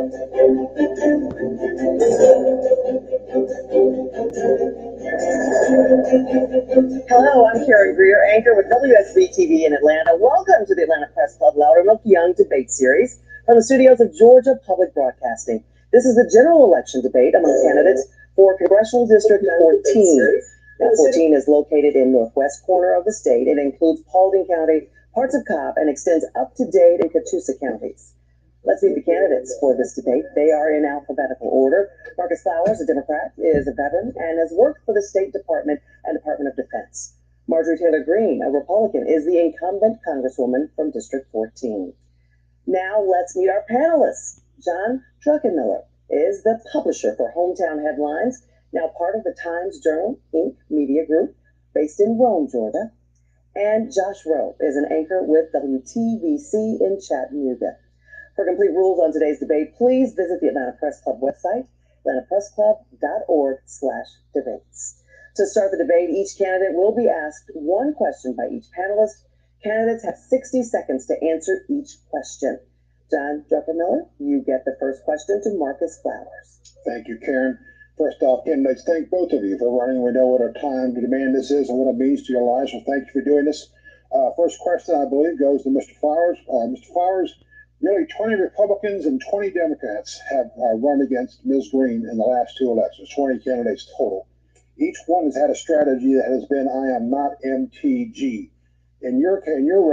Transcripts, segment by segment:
Hello, I'm Karen Greer, anchor with WSB-TV in Atlanta. Welcome to the Atlanta Press Club Loudermilk Young Debate Series from the studios of Georgia Public Broadcasting. This is the general election debate among candidates for Congressional District 14. Now, 14 is located in northwest corner of the state. It includes Paulding County, parts of Cobb, and extends up to Dade and Catoosa counties. Let's meet the candidates for this debate. They are in alphabetical order. Marcus Flowers, a Democrat, is a veteran and has worked for the State Department and Department of Defense. Marjorie Taylor Greene, a Republican, is the incumbent Congresswoman from District 14. Now let's meet our panelists. John Druckenmiller is the publisher for Hometown Headlines, now part of the Times Journal Inc. media group based in Rome, Georgia. And Josh Rowe is an anchor with WTVC in Chattanooga. For complete rules on today's debate, please visit the Atlanta Press Club website, atlantapressclub.org/debates. To start the debate, each candidate will be asked one question by each panelist. Candidates have 60 seconds to answer each question. John Druckenmiller, you get the first question to Marcus Flowers. Thank you, Karen. First off, candidates, thank both of you for running. We know what a time to demand this is and what it means to your lives, so thank you for doing this. First question, I believe, goes to Mr. Flowers. Mr. Flowers, nearly 20 Republicans and 20 Democrats have run against Ms. Greene in the last two elections, 20 candidates total. Each one has had a strategy that has been, I am not MTG. In your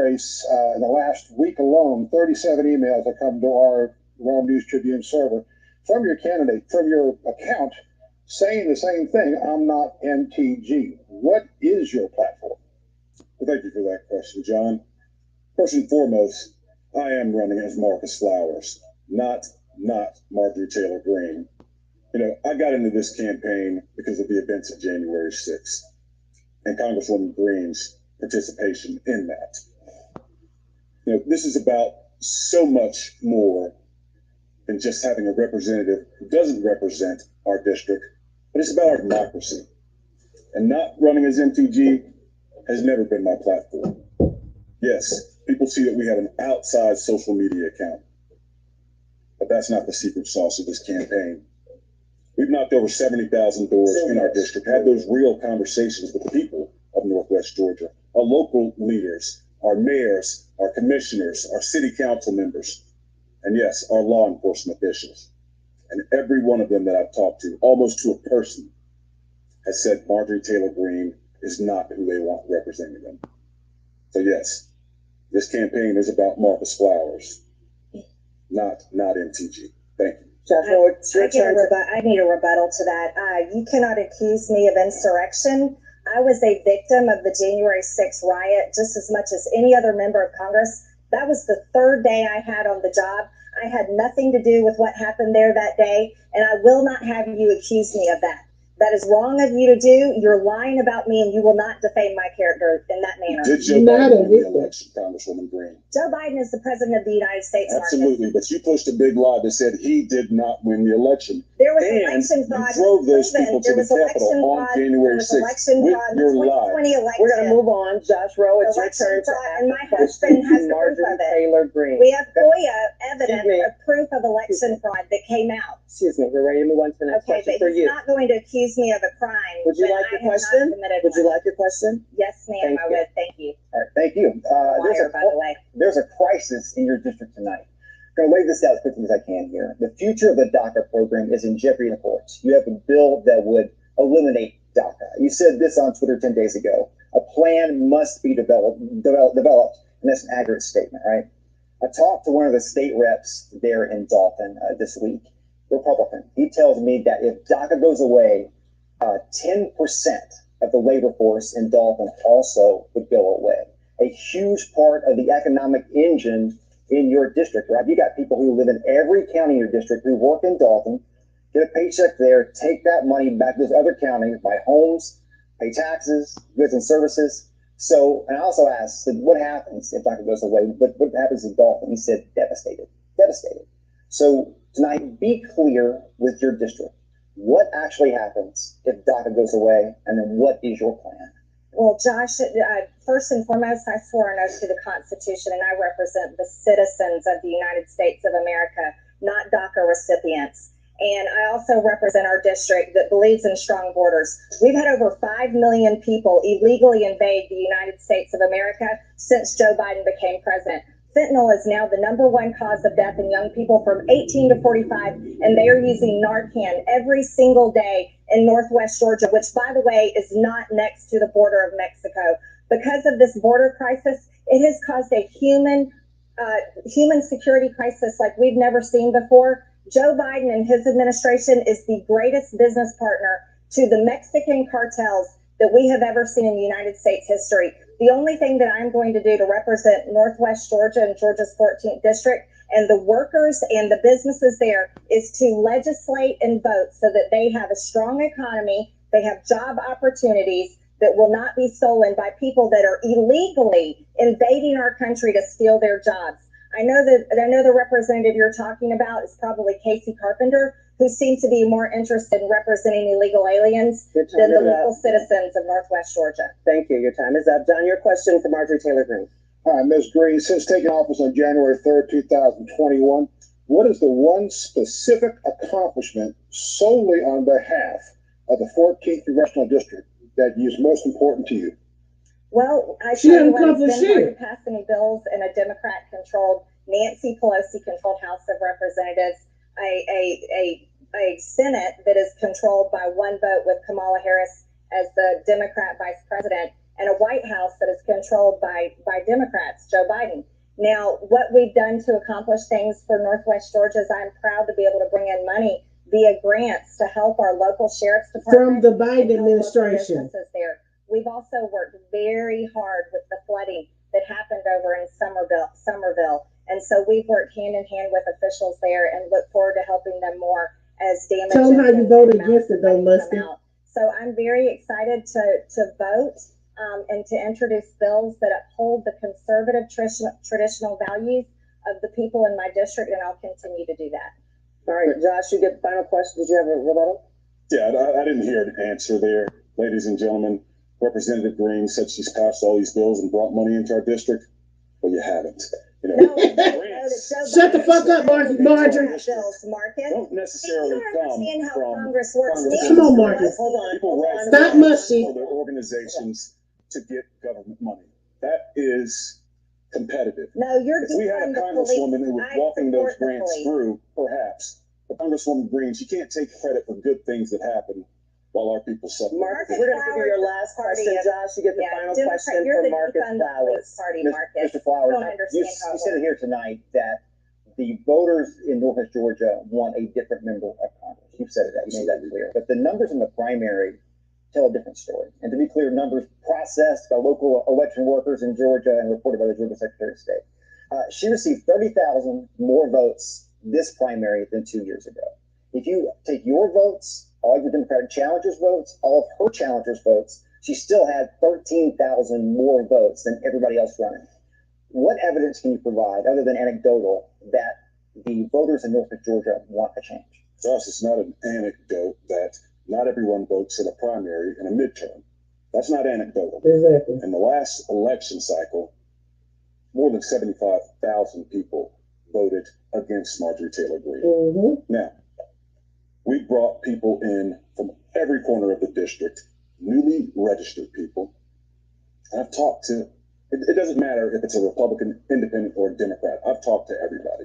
race, in the last week alone, 37 emails have come to our Rome News Tribune server from your candidate, from your account, saying the same thing, I'm not MTG. What is your platform? Well, thank you for that question, John. First and foremost, I am running as Marcus Flowers, not Marjorie Taylor Greene. You know, I got into this campaign because of the events of January 6th and Congresswoman Greene's participation in that. You know, this is about so much more than just having a representative who doesn't represent our district, but it's about our democracy. And not running as MTG has never been my platform. Yes, people see that we have an outside social media account, but that's not the secret sauce of this campaign. We've knocked over 70,000 doors in our district, had those real conversations with the people of Northwest Georgia, our local leaders, our mayors, our commissioners, our city council members, and yes, our law enforcement officials. And every one of them that I've talked to, almost to a person, has said Marjorie Taylor Greene is not who they want representing them. So yes, this campaign is about Marcus Flowers, not MTG. Thank you. Joshua, it's your turn. I need a rebuttal to that. You cannot accuse me of insurrection. I was a victim of the January 6th riot just as much as any other member of Congress. That was the third day I had on the job. I had nothing to do with what happened there that day, and I will not have you accuse me of that. That is wrong of you to do. You're lying about me, and you will not defame my character in that manner. Did Joe Biden win the election, Congresswoman Greene? Joe Biden is the president of the United States. Absolutely, but you pushed a big lie that said he did not win the election. There was election fraud. You drove those people to the Capitol on January 6th with your lie. We're going to move on. Josh Rowe, it's your turn to ask and my husband has proof Marjorie of it. Taylor Greene. We have FOIA evidence of proof of election fraud that came out. Excuse me, we're ready to move on to the next question for you. He's not going to accuse me of a crime. Would you like your question? Would you like your question? Yes, ma'am, I would. Thank you. All right, thank you. By the way. There's a crisis in your district tonight. I'm going to lay this out as quickly as I can here. The future of the DACA program is in jeopardy in the courts. You have a bill that would eliminate DACA. You said this on Twitter 10 days ago. A plan must be developed, and that's an accurate statement, right? I talked to one of the state reps there in Dalton this week, Republican. He tells me that if DACA goes away, 10% of the labor force in Dalton also would go away. A huge part of the economic engine in your district, right? You got people who live in every county in your district who work in Dalton, get a paycheck there, take that money back to those other counties, buy homes, pay taxes, goods and services. So, and I also asked, what happens if DACA goes away? What happens in Dalton? He said, devastated. So tonight, be clear with your district. What actually happens if DACA goes away, and then what is your plan? Well, Josh, first and foremost, I swore an oath to the Constitution, and I represent the citizens of the United States of America. not DACA recipients. And I also represent our district that believes in strong borders. We've had over 5 million people illegally invade the United States of America since Joe Biden became president. Fentanyl is now the #1 cause of death in young people from 18 to 45, and they are using Narcan every single day in Northwest Georgia, which, by the way, is not next to the border of Mexico. Because of this border crisis, it has caused a human security crisis like we've never seen before. Joe Biden and his administration is the greatest business partner to the Mexican cartels that we have ever seen in United States history. The only thing that I'm going to do to represent Northwest Georgia and Georgia's 14th district and the workers and the businesses there is to legislate and vote so that they have a strong economy, they have job opportunities that will not be stolen by people that are illegally invading our country to steal their jobs. I know the representative you're talking about is probably Casey Carpenter, who seems to be more interested in representing illegal aliens than the local citizens of Northwest Georgia. Thank you. Your time is up. John, your question for Marjorie Taylor Greene. All right, Ms. Greene, since taking office on January 3rd, 2021, what is the one specific accomplishment solely on behalf of the 14th Congressional District that is most important to you? Well, I tell you what, it's been hard to pass any bills in a Democrat-controlled, Nancy Pelosi-controlled House of Representatives, a Senate that is controlled by one vote with Kamala Harris as the Democrat vice president, and a White House that is controlled by Democrats, Joe Biden. Now, what we've done to accomplish things for Northwest Georgia is I'm proud to be able to bring in money via grants to help our local sheriff's department. From the Biden administration. There. We've also worked very hard with the flooding that happened over in Somerville. And so we've worked hand in hand with officials there and look forward to helping them more as damages. Tell them how you voted against it, though, Lusty. So I'm very excited to vote and to introduce bills that uphold the conservative traditional values of the people in my district, and I'll continue to do that. All right, Josh, you get the final question. Did you have a rebuttal? Yeah, I didn't hear an answer there, ladies and gentlemen. Representative Greene said she's passed all these bills and brought money into our district. Well, you haven't. You know, shut the fuck up, Marjorie. Bills, Marcus. Don't necessarily come from Congress works. Come on, Marcus. Hold on. People write Stop musty. for their organizations to get government money. That is competitive. No, you're if we had a congresswoman who was walking those grants through, perhaps. But Congresswoman Greene, she can't take credit for good things that happen while our people suffer. Marcus, we're going to give you your last question. Josh, you get the final question for Marcus Flowers. Mr. Flowers, you said it here tonight that the voters in Northwest Georgia want a different member of Congress. You've said it, you made that clear. But the numbers in the primary tell a different story. And to be clear, numbers processed by local election workers in Georgia and reported by the Georgia Secretary of State. She received 30,000 more votes this primary than 2 years ago. If you take your votes, all your Democratic challengers' votes, all of her challengers' votes, she still had 13,000 more votes than everybody else running. What evidence can you provide, other than anecdotal, that the voters in Northwest Georgia want a change? Josh, it's not an anecdote that not everyone votes in a primary and a midterm. That's not anecdotal. Exactly. In the last election cycle, more than 75,000 people voted against Marjorie Taylor Greene. Mm-hmm. Now, we brought people in from every corner of the district, newly registered people. And I've talked to, it doesn't matter if it's a Republican, independent, or Democrat. I've talked to everybody.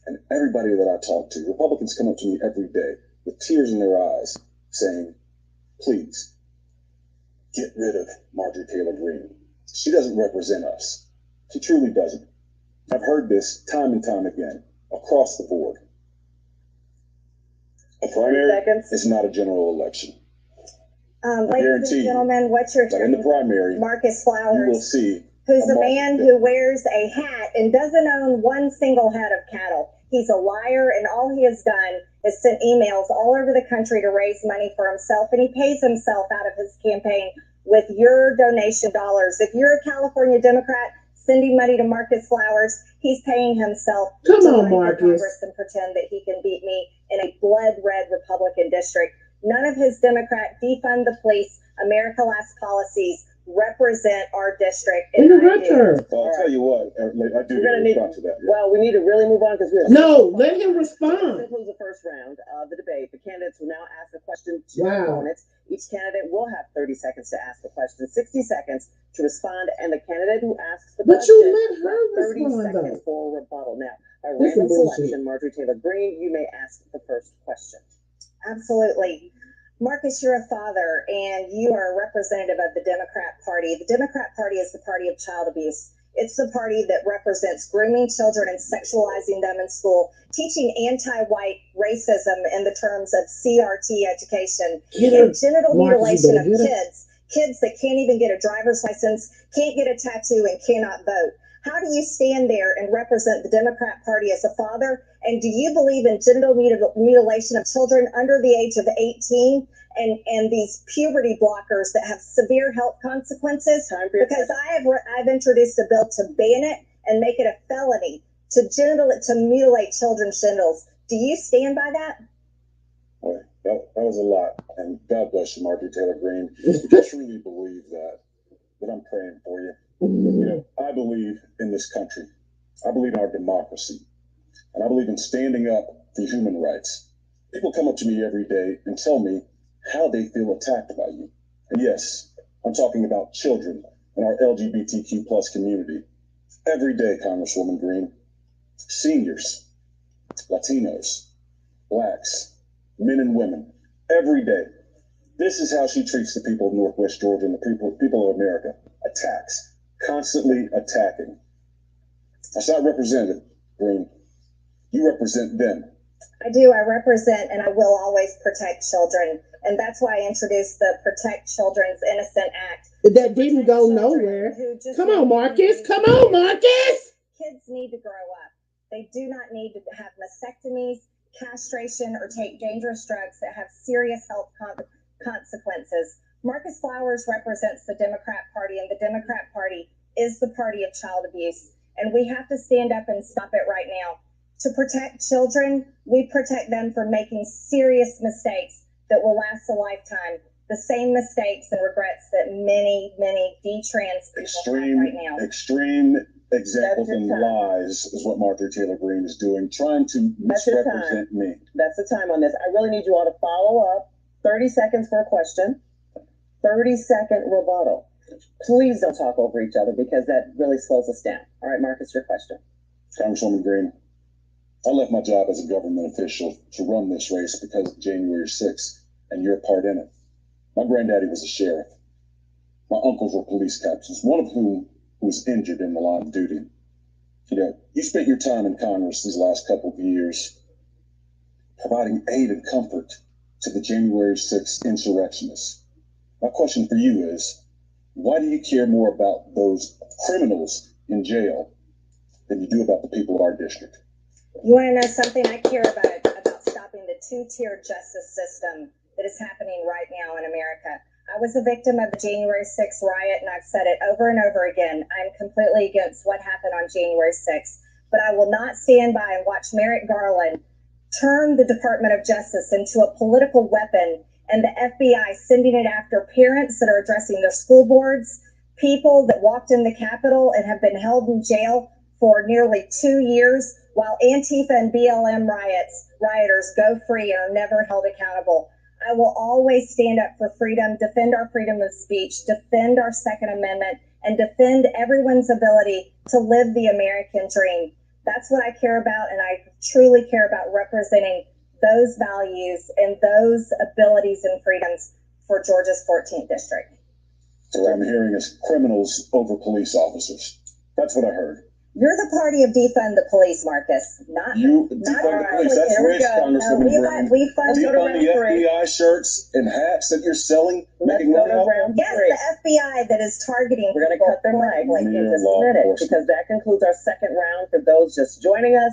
And everybody that I talk to, Republicans come up to me every day with tears in their eyes saying, please, get rid of Marjorie Taylor Greene. She doesn't represent us. She truly doesn't. I've heard this time and time again, across the board. A primary is not a general election. Ladies and gentlemen, what's your turn? In the primary, Marcus Flowers, you will see who's a man who wears a hat and doesn't own one single head of cattle. He's a liar, and all he has done is sent emails all over the country to raise money for himself, and he pays himself out of his campaign with your donation dollars. If you're a California Democrat sending money to Marcus Flowers, he's paying himself to run for Marcus. Congress and pretend that he can beat me in a blood-red Republican district. None of his Democrat defund the police, America Last policies represent our district. Interrupt her. Well, I'll tell you what, I do We're gonna need need. to to that. Yeah. Well, we need to really move on because we have. No, let him This respond. concludes the first round of the debate. The candidates will now ask a question to Wow. their opponents. Each candidate will have 30 seconds to ask the question, 60 seconds to respond, and the candidate who asks the But question you let her 30 respond, seconds though. for a rebuttal. Now, by This is random bullshit. selection, Marjorie Taylor Greene, you may ask the first question. Absolutely. Marcus, you're a father and you are a representative of the Democrat Party. The Democrat Party is the party of child abuse. It's the party that represents grooming children and sexualizing them in school, teaching anti-white racism in the terms of CRT education, Get her. and genital Marcus, you mutilation better of get her. kids that can't even get a driver's license, can't get a tattoo, and cannot vote. How do you stand there and represent the Democrat Party as a father? And do you believe in genital mutilation of children under the age of 18 and these puberty blockers that have severe health consequences? Because I've introduced a bill to ban it and make it a felony to mutilate children's genitals. Do you stand by that? Boy, that was a lot. And God bless you, Marjorie Taylor Greene. If you truly believe that I'm praying for you. You know, I believe in this country. I believe in our democracy. And I believe in standing up for human rights. People come up to me every day and tell me how they feel attacked by you. And yes, I'm talking about children in our LGBTQ plus community. Every day, Congresswoman Greene, seniors, Latinos, blacks, men and women, every day. This is how she treats the people of Northwest Georgia and the people of America. Attacks, constantly attacking. That's not Representative Greene. You represent them. I do. I represent and I will always protect children. And that's why I introduced the Protect Children's Innocent Act. That didn't go nowhere. Come on, Marcus. Come on, Marcus. Kids need to grow up. They do not need to have mastectomies, castration, or take dangerous drugs that have serious health consequences. Marcus Flowers represents the Democrat Party, and the Democrat Party is the party of child abuse. And we have to stand up and stop it right now. To protect children, we protect them from making serious mistakes that will last a lifetime. The same mistakes and regrets that many D-trans people have right now. Extreme examples and lies is what Marjorie Taylor Greene is doing, trying to misrepresent me. That's the time on this. I really need you all to follow up. 30 seconds for a question, 30-second rebuttal. Please don't talk over each other because that really slows us down. All right, Marcus, your question. Congresswoman Greene, I left my job as a government official to run this race because of January 6th and your part in it. My granddaddy was a sheriff. My uncles were police captains, one of whom was injured in the line of duty. You know, you spent your time in Congress these last couple of years providing aid and comfort to the January 6th insurrectionists. My question for you is, why do you care more about those criminals in jail than you do about the people of our district? You want to know something? I care about stopping the two-tier justice system that is happening right now in America. I was a victim of the January 6th riot, and I've said it over and over again. I'm completely against what happened on January 6th, but I will not stand by and watch Merrick Garland turn the Department of Justice into a political weapon and the FBI sending it after parents that are addressing their school boards, people that walked in the Capitol and have been held in jail for nearly 2 years, while Antifa and BLM rioters go free and are never held accountable. I will always stand up for freedom, defend our freedom of speech, defend our Second Amendment, and defend everyone's ability to live the American dream. That's what I care about, and I truly care about representing those values and those abilities and freedoms for Georgia's 14th district. So what I'm hearing is criminals over police officers. That's what I heard. You're the party of defund the police, Marcus. Not you. Defund the police. That's rich, Congresswoman Greene. We fund defund the FBI shirts and hats that you're selling, making money off of. Yes, the FBI that is targeting. We're going to cut their mic in just a minute because that concludes our second round. For those just joining us,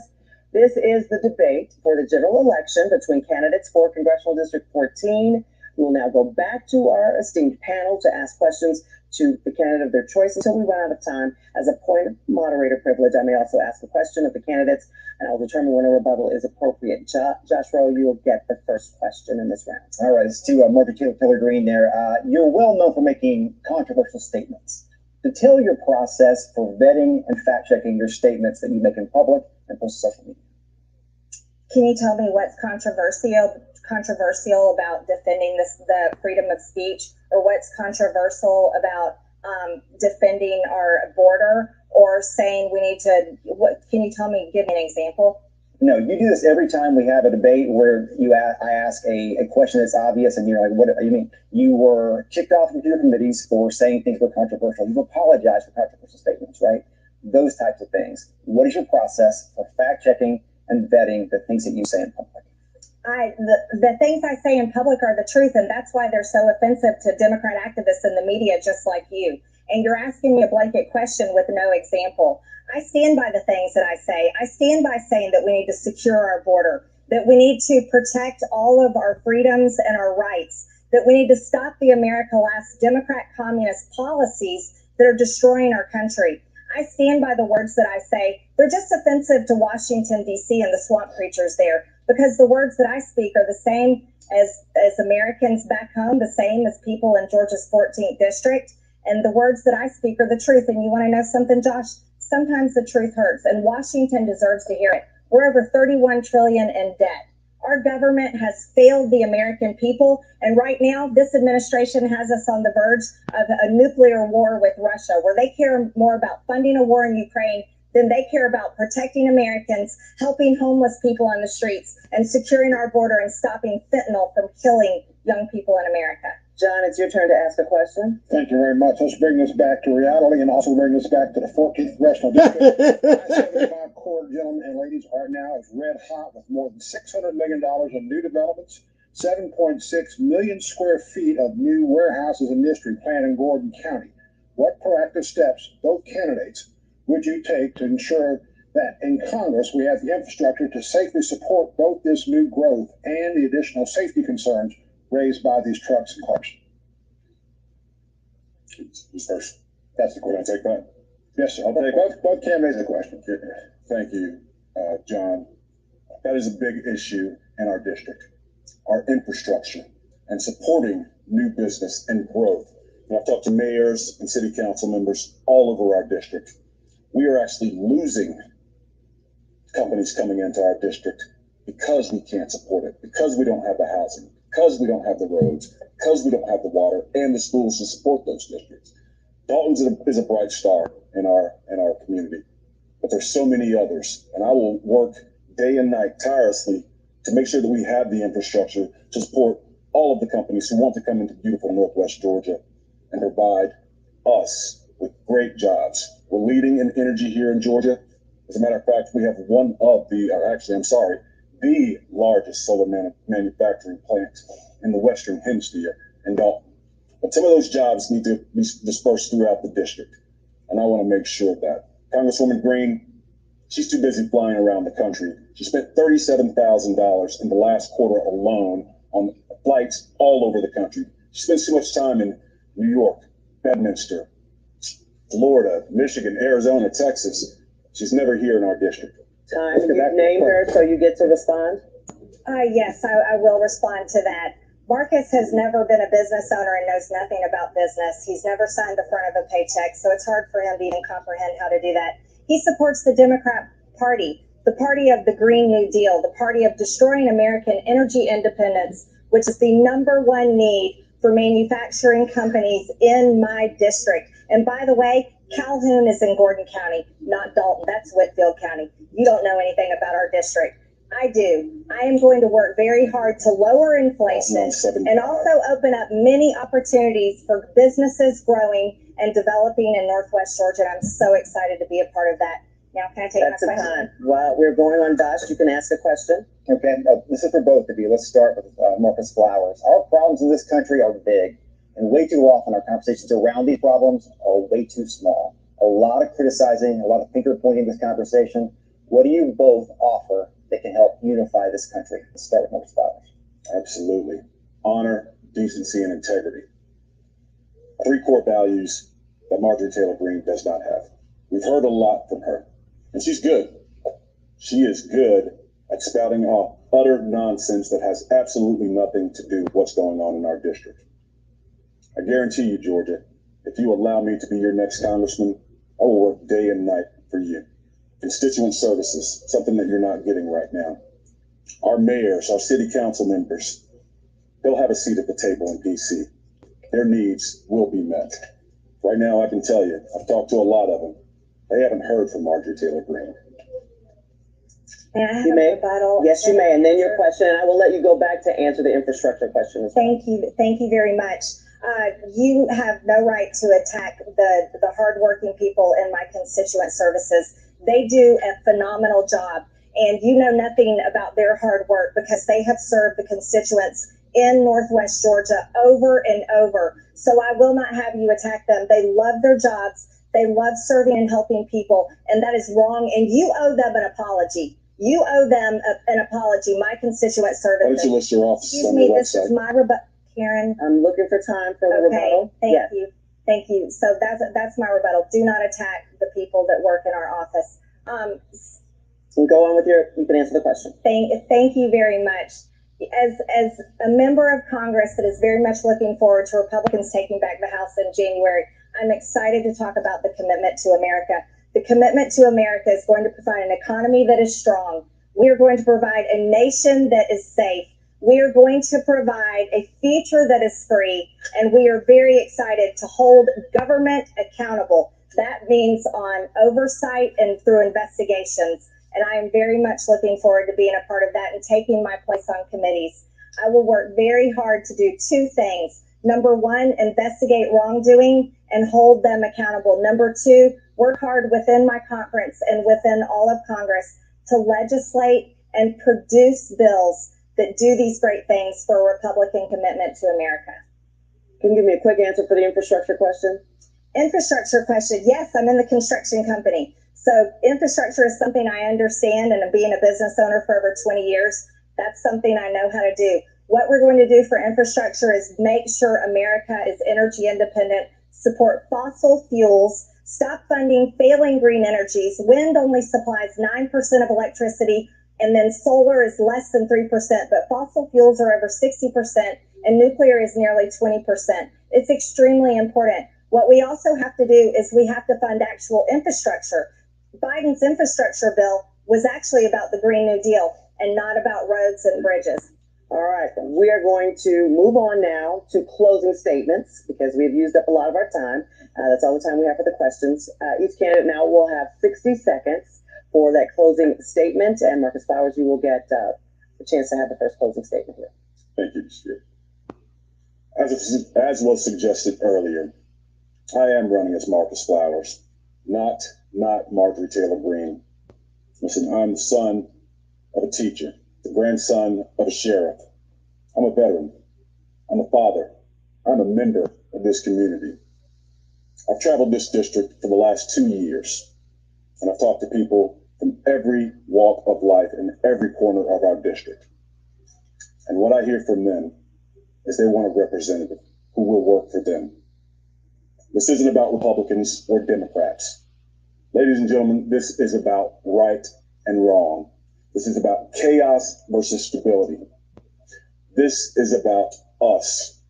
this is the debate for the general election between candidates for Congressional District 14. We will now go back to our esteemed panel to ask questions to the candidate of their choice until we run out of time. As a point of moderator privilege, I may also ask a question of the candidates, and I'll determine when a rebuttal is appropriate. Josh Rowe, you will get the first question in this round. All right, it's to Marjorie Taylor Greene there. You're well known for making controversial statements. To tell your process for vetting and fact-checking your statements that you make in public and post social media. Can you tell me what's controversial about defending the freedom of speech, or what's controversial about defending our border, or saying we need to? Can you tell me? Give me an example. No, you do this every time we have a debate where I ask a question that's obvious, and you're like, "What do you mean?" You were kicked off of your committees for saying things were controversial. You've apologized for controversial statements, right? Those types of things. What is your process for fact checking and vetting the things that you say in public? The things I say in public are the truth, and that's why they're so offensive to Democrat activists in the media, just like you. And you're asking me a blanket question with no example. I stand by the things that I say. I stand by saying that we need to secure our border, that we need to protect all of our freedoms and our rights, that we need to stop the America Last Democrat communist policies that are destroying our country. I stand by the words that I say. They're just offensive to Washington, D.C. and the swamp creatures there, because the words that I speak are the same as Americans back home, the same as people in Georgia's 14th district. And the words that I speak are the truth. And you want to know something, Josh? Sometimes the truth hurts, and Washington deserves to hear it. We're over $31 trillion in debt. Our government has failed the American people, and right now this administration has us on the verge of a nuclear war with Russia, where they care more about funding a war in Ukraine than they care about protecting Americans, helping homeless people on the streets, and securing our border and stopping fentanyl from killing young people in America. John, it's your turn to ask a question. Thank you very much. Let's bring this back to reality and also bring this back to the 14th Congressional District. I-75 corridor, gentlemen and ladies, are now as red hot with more than $600 million in new developments, 7.6 million square feet of new warehouses and industry planned in Gordon County. What proactive steps, both candidates, would you take to ensure that in Congress we have the infrastructure to safely support both this new growth and the additional safety concerns raised by these trucks and cars? Who's first? That's the Can I question. take that? Yes, sir. Both candidates the question. Thank you, John. That is a big issue in our district, our infrastructure and supporting new business and growth. And I've talked to mayors and city council members all over our district. We are actually losing companies coming into our district because we can't support it, because we don't have the housing, because we don't have the roads, because we don't have the water and the schools to support those districts. Dalton's is a bright star in our community, but there's so many others, and I will work day and night tirelessly to make sure that we have the infrastructure to support all of the companies who want to come into beautiful Northwest Georgia and provide us with great jobs. We're leading in energy here in Georgia. As a matter of fact, we have the largest solar manufacturing plant in the Western Hemisphere in Dalton. But some of those jobs need to be dispersed throughout the district, and I want to make sure of that. Congresswoman Greene, she's too busy flying around the country. She spent $37,000 in the last quarter alone on flights all over the country. She spends too much time in New York, Bedminster, Florida, Michigan, Arizona, Texas. She's never here in our district. Time. You've named her, so you get to respond. Yes, I will respond to that. Marcus has never been a business owner and knows nothing about business. He's never signed the front of a paycheck, so it's hard for him to even comprehend how to do that. He supports the Democrat Party, the party of the Green New Deal, the party of destroying American energy independence, which is the #1 need for manufacturing companies in my district. And by the way, Calhoun is in Gordon County, not Dalton. That's Whitfield County. You don't know anything about our district. I do. I am going to work very hard to lower inflation and also open up many opportunities for businesses growing and developing in Northwest Georgia. And I'm so excited to be a part of that. Now, can I take That's my the question? time. While we're going on, Josh, you can ask a question. Okay, this is for both of you. Let's start with Marcus Flowers. Our problems in this country are big, and way too often our conversations around these problems are way too small. A lot of criticizing, a lot of finger pointing this conversation. What do you both offer that can help unify this country? Let's start with Marcus Flowers. Absolutely. Honor, decency, and integrity. 3 core values that Marjorie Taylor Greene does not have. We've heard a lot from her, and she's good. She is good at spouting off utter nonsense that has absolutely nothing to do with what's going on in our district. I guarantee you, Georgia, if you allow me to be your next congressman, I will work day and night for you. Constituent services, something that you're not getting right now. Our mayors, our city council members, they'll have a seat at the table in DC. Their needs will be met. Right now, I can tell you, I've talked to a lot of them. They haven't heard from Marjorie Taylor Greene. May I have You a may. rebuttal? Yes, you may. And then your question, and I will let you go back to answer the infrastructure question as well. Thank you. Thank you very much. You have no right to attack the hardworking people in my constituent services. They do a phenomenal job, and you know nothing about their hard work because they have served the constituents in Northwest Georgia over and over. So I will not have you attack them. They love their jobs. They love serving and helping people, and that is wrong, and you owe them an apology. You owe them an apology, my constituent services. Why don't you list your offices Excuse on me, your this website? is my rebuttal. Karen. I'm looking for time for the rebuttal. Thank Yes. you. Thank you. So that's my rebuttal. Do not attack the people that work in our office. So go on with you can answer the question. Thank you very much. As a member of Congress that is very much looking forward to Republicans taking back the House in January, I'm excited to talk about the commitment to America. The commitment to America is going to provide an economy that is strong. We are going to provide a nation that is safe. We are going to provide a future that is free, and we are very excited to hold government accountable. That means on oversight and through investigations. And I am very much looking forward to being a part of that and taking my place on committees. I will work very hard to do 2 things. Number 1, investigate wrongdoing and hold them accountable. Number 2, work hard within my conference and within all of Congress to legislate and produce bills that do these great things for a Republican commitment to America. Can you give me a quick answer for the infrastructure question? Infrastructure question. Yes, I'm in the construction company. So infrastructure is something I understand, and being a business owner for over 20 years, that's something I know how to do. What we're going to do for infrastructure is make sure America is energy independent, support fossil fuels, stop funding failing green energies. Wind only supplies 9% of electricity, and then solar is less than 3%, but fossil fuels are over 60%, and nuclear is nearly 20%. It's extremely important. What we also have to do is we have to fund actual infrastructure. Biden's infrastructure bill was actually about the Green New Deal and not about roads and bridges. All right, we are going to move on now to closing statements because we've used up a lot of our time. That's all the time we have for the questions. Each candidate now will have 60 seconds for that closing statement. And Marcus Flowers, you will get a chance to have the first closing statement here. Thank you, Mr. As was suggested earlier, I am running as Marcus Flowers, not Marjorie Taylor Greene. Listen, I'm the son of a teacher, the grandson of a sheriff. I'm a veteran. I'm a father. I'm a member of this community. I've traveled this district for the last 2 years, and I've talked to people from every walk of life in every corner of our district. And what I hear from them is they want a representative who will work for them. This isn't about Republicans or Democrats. Ladies and gentlemen, this is about right and wrong. This is about chaos versus stability. This is about us.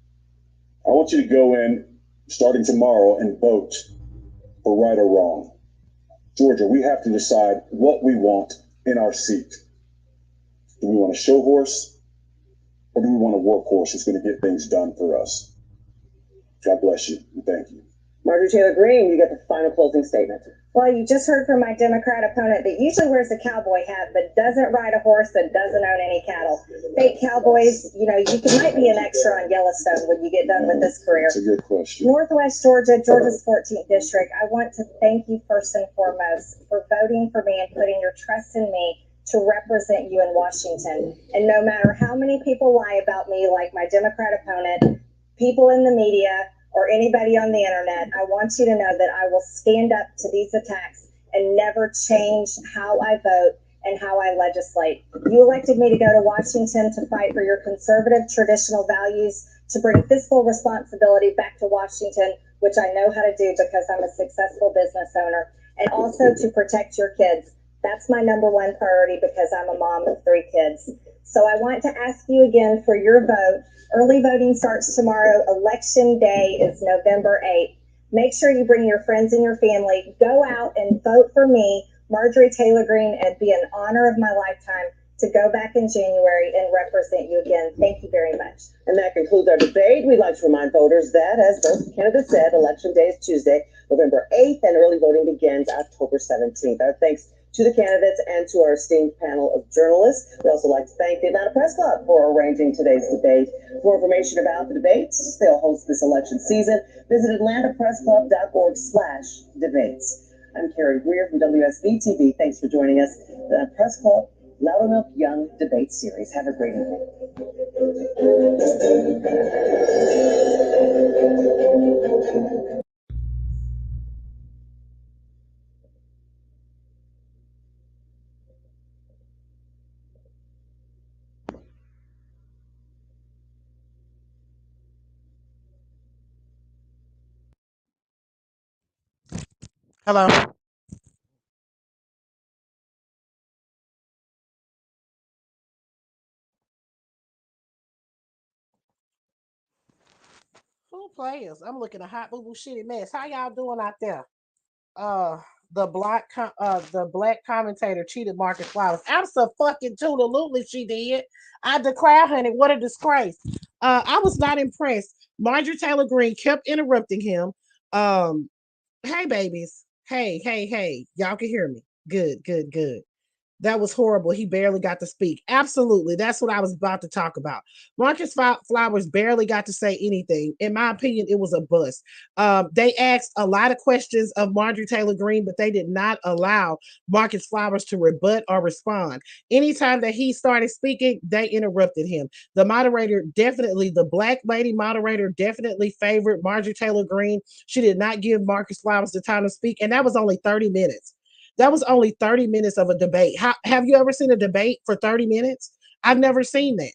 I want you to go in starting tomorrow and vote for right or wrong. Georgia, we have to decide what we want in our seat. Do we want a show horse, or do we want a workhorse who's going to get things done for us? God bless you, and thank you. Marjorie Taylor Greene, you get the final closing statement. Well, you just heard from my Democrat opponent that usually wears a cowboy hat, but doesn't ride a horse and doesn't own any cattle. Fake cowboys, you might be an extra on Yellowstone when you get done with this career. That's a good question. Northwest Georgia, Georgia's 14th district. I want to thank you first and foremost for voting for me and putting your trust in me to represent you in Washington. And no matter how many people lie about me, like my Democrat opponent, people in the media, or anybody on the internet, I want you to know that I will stand up to these attacks and never change how I vote and how I legislate. You elected me to go to Washington to fight for your conservative traditional values, to bring fiscal responsibility back to Washington, which I know how to do because I'm a successful business owner, and also to protect your kids. That's my number one priority because I'm a mom of 3 kids. So I want to ask you again for your vote. Early voting starts tomorrow. Election day is November 8th. Make sure you bring your friends and your family. Go out and vote for me, Marjorie Taylor Greene, and be an honor of my lifetime to go back in January and represent you again. Thank you very much. And that concludes our debate. We'd like to remind voters that, as both candidates said, Election Day is Tuesday, November 8th, and early voting begins October 17th. Our thanks to the candidates and to our esteemed panel of journalists. We'd also like to thank the Atlanta Press Club for arranging today's debate. For more information about the debates they'll host this election season, visit atlantapressclub.org/debates. I'm Carrie Greer from WSB-TV. Thanks for joining us. The Press Club Loudermilk Young Debate Series. Have a great evening. Hello. Who players? I'm looking a hot boo boo shitty mess. How y'all doing out there? Uh, the black commentator cheated Marcus Flowers. Absolutely, she did. I declare, honey, what a disgrace. I was not impressed. Marjorie Taylor Greene kept interrupting him. Hey babies. Hey. Y'all can hear me. Good. That was horrible. He barely got to speak. Absolutely. That's what I was about to talk about. Marcus Flowers barely got to say anything. In my opinion, it was a bust. They asked a lot of questions of Marjorie Taylor Greene, but they did not allow Marcus Flowers to rebut or respond. Anytime that he started speaking, they interrupted him. The moderator definitely, the black lady moderator definitely favored Marjorie Taylor Greene. She did not give Marcus Flowers the time to speak, and that was only 30 minutes. That was only 30 minutes of a debate. Have you ever seen a debate for 30 minutes? I've never seen that.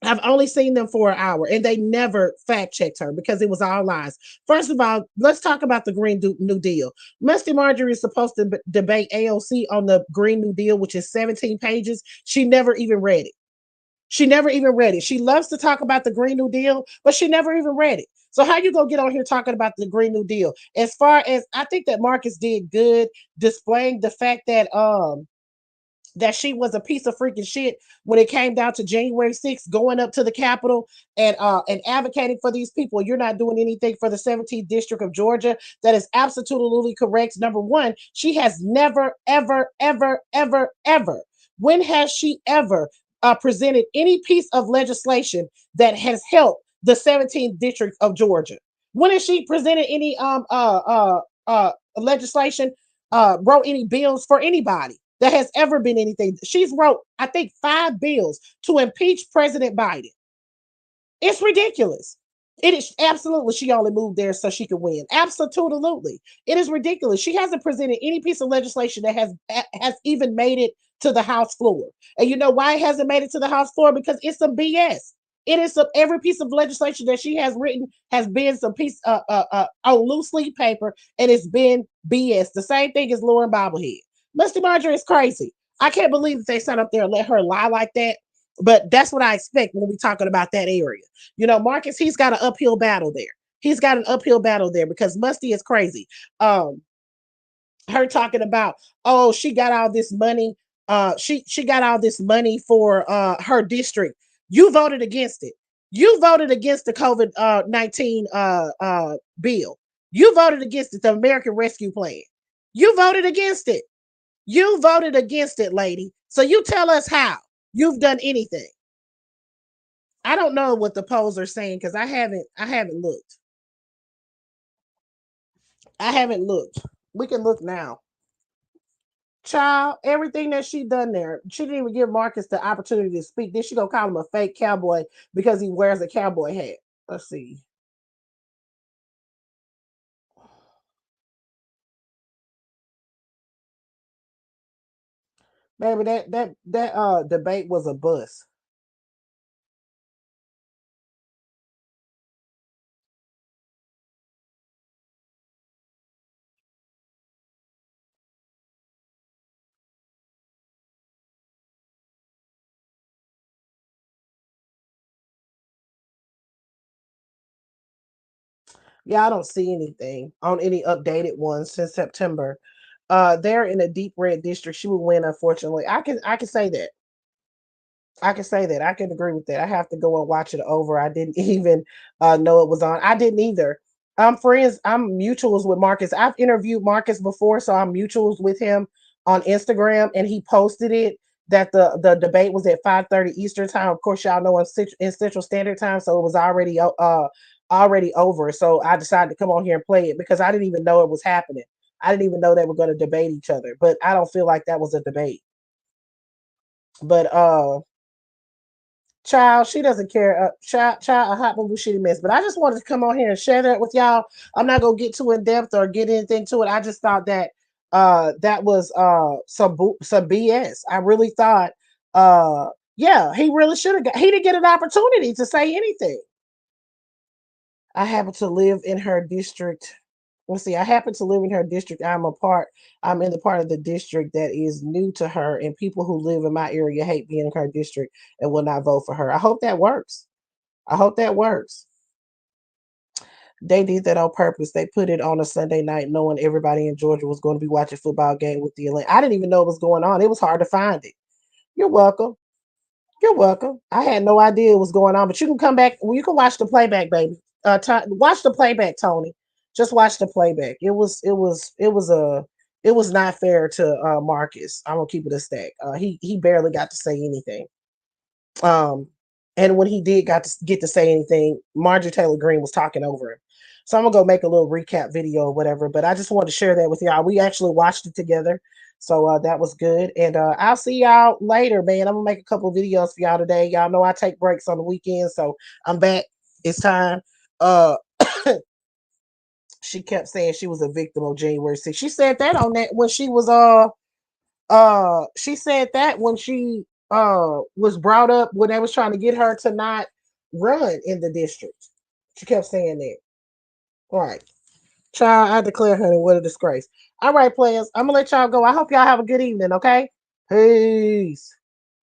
I've only seen them for an hour, and they never fact checked her because it was all lies. First of all, let's talk about the Green New Deal. Musty Marjorie is supposed to debate AOC on the Green New Deal, which is 17 pages. She never even read it. She never even read it. She loves to talk about the Green New Deal, but she never even read it. So how you gonna get on here talking about the Green New Deal? As far as I think that Marcus did good displaying the fact that she was a piece of freaking shit when it came down to January 6th, going up to the Capitol and advocating for these people. You're not doing anything for the 17th district of Georgia. That is absolutely correct. Number one, she has never, ever. When has she ever presented any piece of legislation that has helped the 17th district of Georgia? When has she presented any legislation, wrote any bills for anybody that has ever been anything? She's wrote, I think, 5 bills to impeach President Biden. It's ridiculous. It is absolutely, she only moved there so she could win. Absolutely. It is ridiculous. She hasn't presented any piece of legislation that has even made it to the House floor. And you know why it hasn't made it to the House floor? Because it's some BS. It is every piece of legislation that she has written has been some piece on loose leaf paper, and it's been BS. The same thing as Lauren Bobblehead. Musty Marjorie is crazy. I can't believe that they sat up there and let her lie like that. But that's what I expect when we're talking about that area. You know, Marcus, he's got an uphill battle there. He's got an uphill battle there because Musty is crazy. Her talking about, oh, she got all this money. She got all this money for her district. You voted against it. You voted against the COVID 19 bill. You voted against it, the American Rescue Plan. You voted against it. You voted against it, lady. So you tell us how you've done anything. I don't know what the polls are saying because I haven't looked. I haven't looked. We can look now. Child, everything that she done there, she didn't even give Marcus the opportunity to speak. Then she gonna call him a fake cowboy because he wears a cowboy hat. Let's see. Maybe that debate was a bust. Yeah, I don't see anything on any updated ones since September. They're in a deep red district. She would win, unfortunately. I can say that. I can say that. I can agree with that. I have to go and watch it over. I didn't even know it was on. I didn't either. I'm friends. I'm mutuals with Marcus. I've interviewed Marcus before, so I'm mutuals with him on Instagram, and he posted it that the debate was at 5:30 Eastern time. Of course, y'all know in Central Standard Time, so it was already over. So I decided to come on here and play it because I didn't even know it was happening. I didn't even know they were going to debate each other, but I don't feel like that was a debate. But child, she doesn't care. Child, a hot boo shitty mess. But I just wanted to come on here and share that with y'all. I'm not gonna get too in depth or get anything to it. I just thought that that was some BS. I really thought yeah, he really should have got. He didn't get an opportunity to say anything. I happen to live in her district. Let's see. I happen to live in her district. I'm in the part of the district that is new to her, and people who live in my area hate being in her district and will not vote for her. I hope that works. I hope that works. They did that on purpose. They put it on a Sunday night, knowing everybody in Georgia was going to be watching football game with the Atlanta. I didn't even know it was going on. It was hard to find it. You're welcome. You're welcome. I had no idea what was going on, but you can come back. Well, you can watch the playback, baby. Watch the playback, Tony. Just watch the playback. It was not fair to Marcus. I'm gonna keep it a stack. He barely got to say anything. Um, and when he did get to say anything, Marjorie Taylor Greene was talking over him. So I'm gonna go make a little recap video or whatever. But I just wanted to share that with y'all. We actually watched it together, so that was good. And I'll see y'all later, man. I'm gonna make a couple of videos for y'all today. Y'all know I take breaks on the weekend, so I'm back. It's time. Uh, she kept saying she was a victim of January 6th. She said that on that when she was she said that when she was brought up when they was trying to get her to not run in the district. She kept saying that. All right. Child, I declare her what a disgrace. All right, players. I'm gonna let y'all go. I hope y'all have a good evening, okay? Peace.